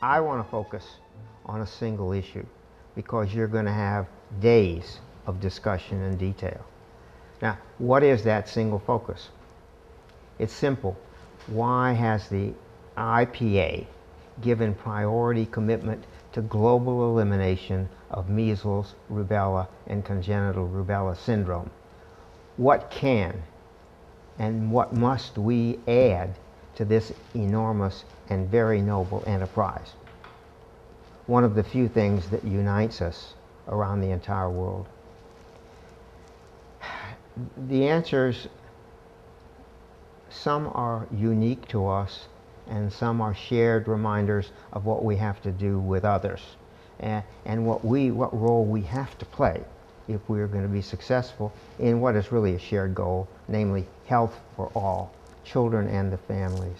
I want to focus on a single issue because you're going to have days of discussion and detail. Now, what is that single focus? It's simple. Why has the IPA given priority commitment to global elimination of measles, rubella, and congenital rubella syndrome? What can and what must we add to this enormous and very noble enterprise? One of the few things that unites us around the entire world. The answers, some are unique to us and some are shared reminders of what we have to do with others and what role we have to play if we're going to be successful in what is really a shared goal, namely health for all, children and the families.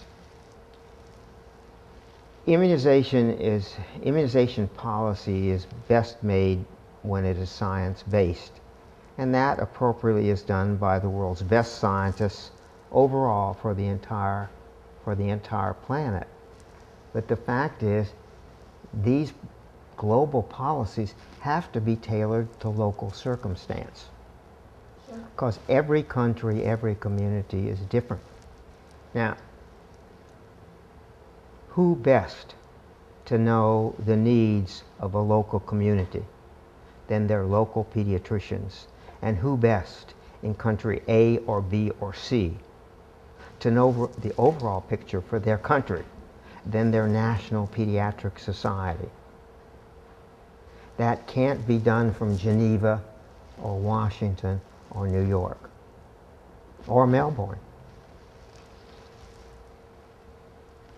Immunization policy is best made when it is science-based, and that appropriately is done by the world's best scientists overall for the entire planet. But the fact is, these global policies have to be tailored to local circumstance. Because every country, every community is different. Now, who best to know the needs of a local community than their local pediatricians? And who best in country A or B or C to know the overall picture for their country than their national pediatric society? That can't be done from Geneva or Washington or New York or Melbourne.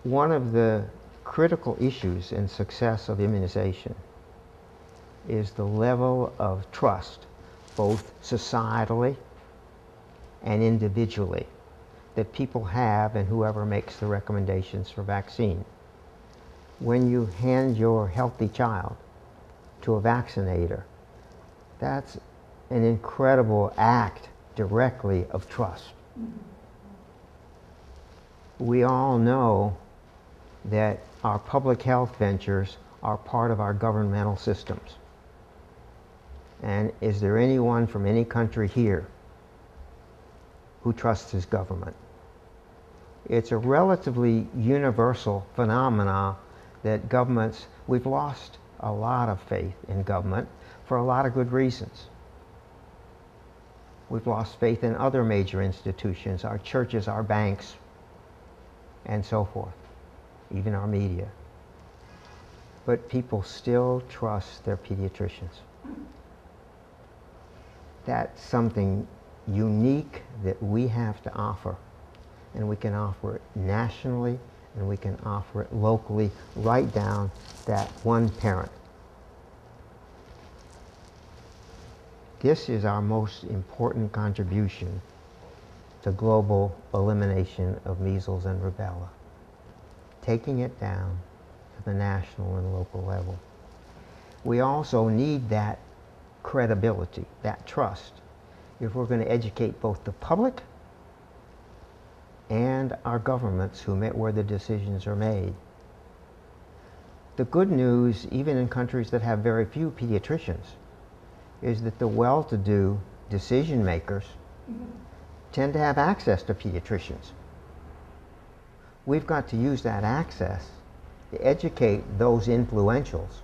One of the critical issues in success of immunization is the level of trust, both societally and individually, that people have in whoever makes the recommendations for vaccine. When you hand your healthy child to a vaccinator, that's an incredible act directly of trust. We all know that our public health ventures are part of our governmental systems. And is there anyone from any country here who trusts his government? It's a relatively universal phenomena that governments, we've lost a lot of faith in government for a lot of good reasons. We've lost faith in other major institutions, our churches, our banks, and so forth, even our media. But people still trust their pediatricians. That's something unique that we have to offer, and we can offer it nationally and we can offer it locally, right down that one parent. This is our most important contribution to global elimination of measles and rubella, taking it down to the national and local level. We also need that credibility, that trust, if we're going to educate both the public and our governments where the decisions are made. The good news, even in countries that have very few pediatricians, is that the well-to-do decision makers tend to have access to pediatricians. We've got to use that access to educate those influentials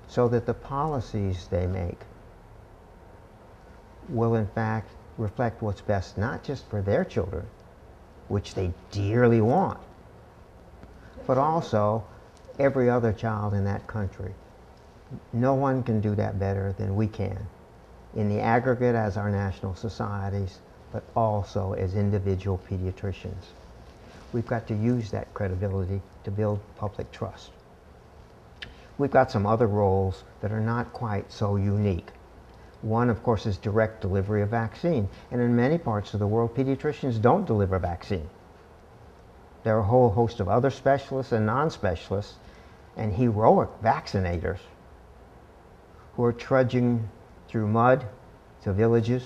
so that the policies they make will in fact reflect what's best not just for their children, which they dearly want, but also every other child in that country. No one can do that better than we can, in the aggregate as our national societies, but also as individual pediatricians. We've got to use that credibility to build public trust. We've got some other roles that are not quite so unique. One, of course, is direct delivery of vaccine. And in many parts of the world, pediatricians don't deliver vaccine. There are a whole host of other specialists and non-specialists and heroic vaccinators who are trudging through mud to villages,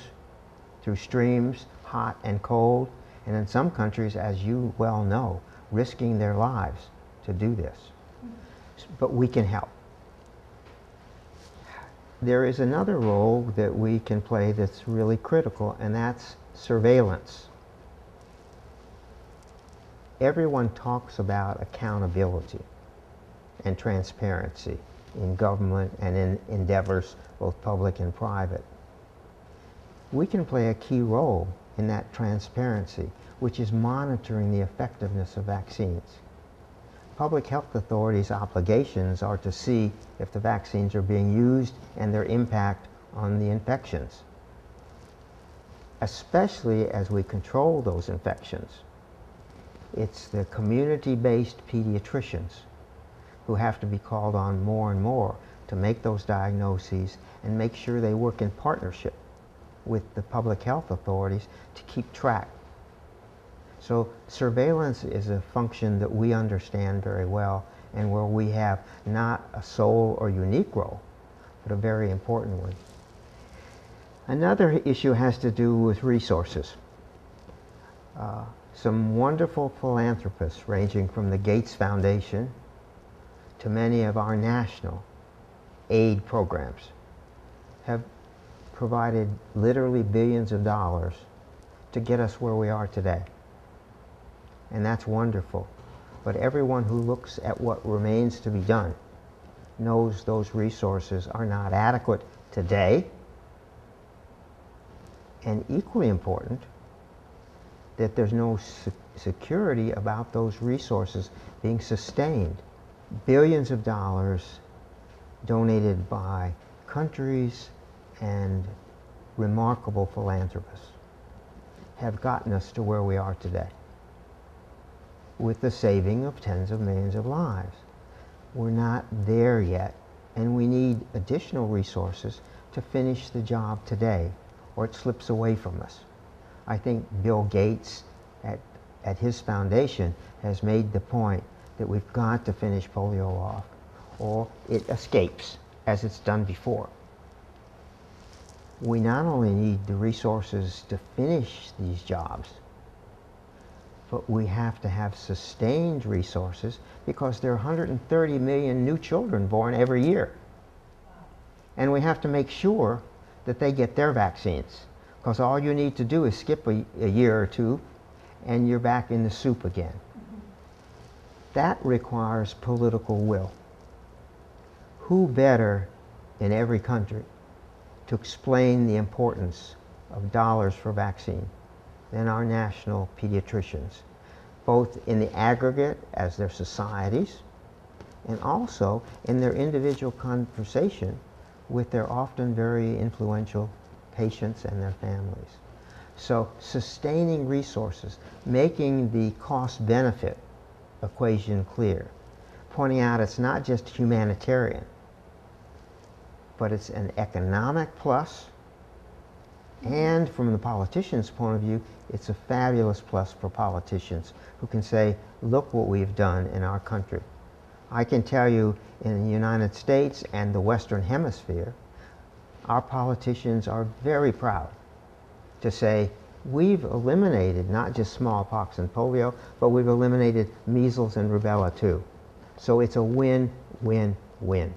through streams, hot and cold, and in some countries, as you well know, risking their lives to do this. But we can help. There is another role that we can play that's really critical, and that's surveillance. Everyone talks about accountability and transparency in government and in endeavors, both public and private. We can play a key role in that transparency, which is monitoring the effectiveness of vaccines. Public health authorities' obligations are to see if the vaccines are being used and their impact on the infections, especially as we control those infections. It's the community-based pediatricians who have to be called on more and more to make those diagnoses and make sure they work in partnership with the public health authorities to keep track. So surveillance is a function that we understand very well, and where we have not a sole or unique role, but a very important one. Another issue has to do with resources. Some wonderful philanthropists, ranging from the Gates Foundation to many of our national aid programs, have provided literally billions of dollars to get us where we are today. And that's wonderful. But everyone who looks at what remains to be done knows those resources are not adequate today. And equally important, that there's no security about those resources being sustained. Billions of dollars donated by countries and remarkable philanthropists have gotten us to where we are today, with the saving of tens of millions of lives. We're not there yet, and we need additional resources to finish the job today, or it slips away from us. I think Bill Gates at his foundation has made the point that we've got to finish polio off, or it escapes, as it's done before. We not only need the resources to finish these jobs, but we have to have sustained resources, because there are 130 million new children born every year. And we have to make sure that they get their vaccines, because all you need to do is skip a year or two and you're back in the soup again. That requires political will. Who better in every country to explain the importance of dollars for vaccine than our national pediatricians, both in the aggregate as their societies, and also in their individual conversation with their often very influential patients and their families. So sustaining resources, making the cost-benefit equation clear, pointing out it's not just humanitarian, but it's an economic plus, and from the politician's point of view, it's a fabulous plus for politicians who can say, look what we've done in our country. I can tell you, in the United States and the Western Hemisphere, our politicians are very proud to say, we've eliminated not just smallpox and polio, but we've eliminated measles and rubella too. So it's a win, win, win.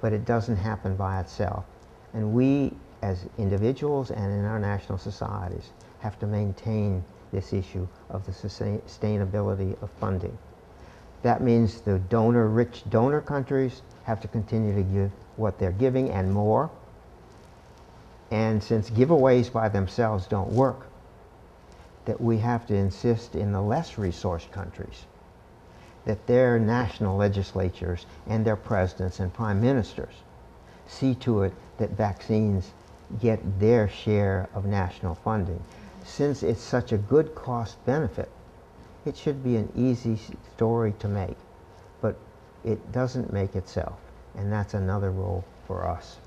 But it doesn't happen by itself. And we, as individuals and in our national societies, have to maintain this issue of the sustainability of funding. That means the rich donor countries have to continue to give what they're giving and more. And since giveaways by themselves don't work, that we have to insist in the less resourced countries that their national legislatures and their presidents and prime ministers see to it that vaccines get their share of national funding. Since it's such a good cost benefit, it should be an easy story to make, but it doesn't make itself, and that's another role for us.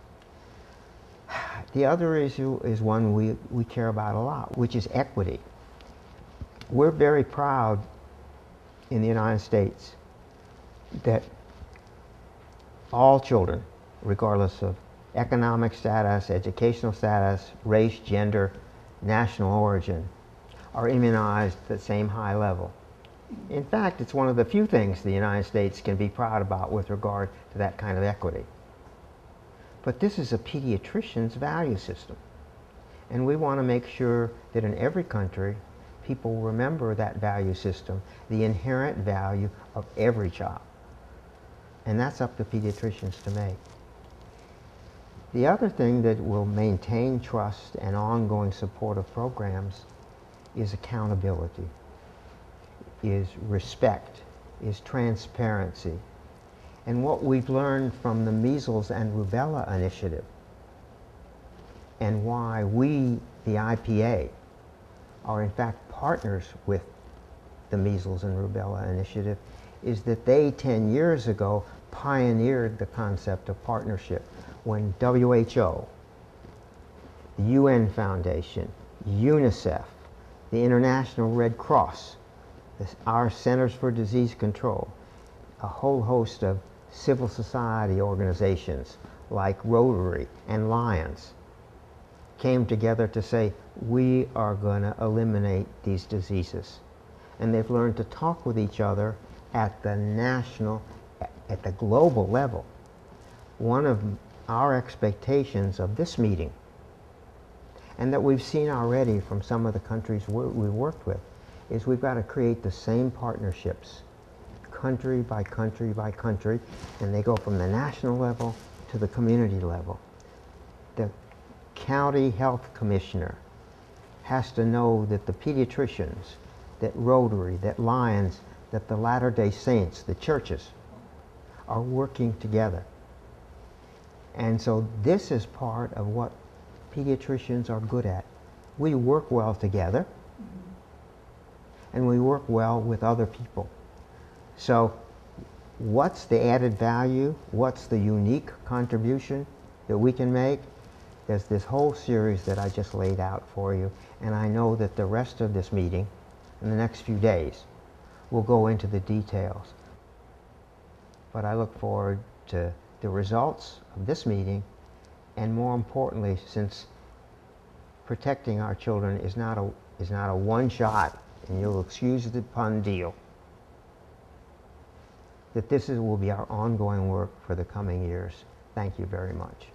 The other issue is one we care about a lot, which is equity. We're very proud in the United States that all children, regardless of economic status, educational status, race, gender, national origin, are immunized at the same high level. In fact, it's one of the few things the United States can be proud about with regard to that kind of equity. But this is a pediatrician's value system. And we want to make sure that in every country, people remember that value system, the inherent value of every child. And that's up to pediatricians to make. The other thing that will maintain trust and ongoing supportive programs is accountability, is respect, is transparency. And what we've learned from the Measles and Rubella initiative, and why we, the IPA, are in fact partners with the Measles and Rubella initiative, is that they 10 years ago pioneered the concept of partnership when WHO, the UN Foundation, UNICEF, the International Red Cross, our Centers for Disease Control, a whole host of civil society organizations like Rotary and Lions came together to say, we are going to eliminate these diseases. And they've learned to talk with each other at the national, at the global level. One of our expectations of this meeting, and that we've seen already from some of the countries we've worked with, is we've got to create the same partnerships, country by country by country, and they go from the national level to the community level. The county health commissioner has to know that the pediatricians, that Rotary, that Lions, that the Latter-day Saints, the churches, are working together. And so this is part of what pediatricians are good at. We work well together, and we work well with other people. So what's the added value? What's the unique contribution that we can make? There's this whole series that I just laid out for you, and I know that the rest of this meeting, in the next few days, will go into the details. But I look forward to the results of this meeting, and more importantly, since protecting our children is not a one-shot, and you'll excuse the pun, deal, that will be our ongoing work for the coming years. Thank you very much.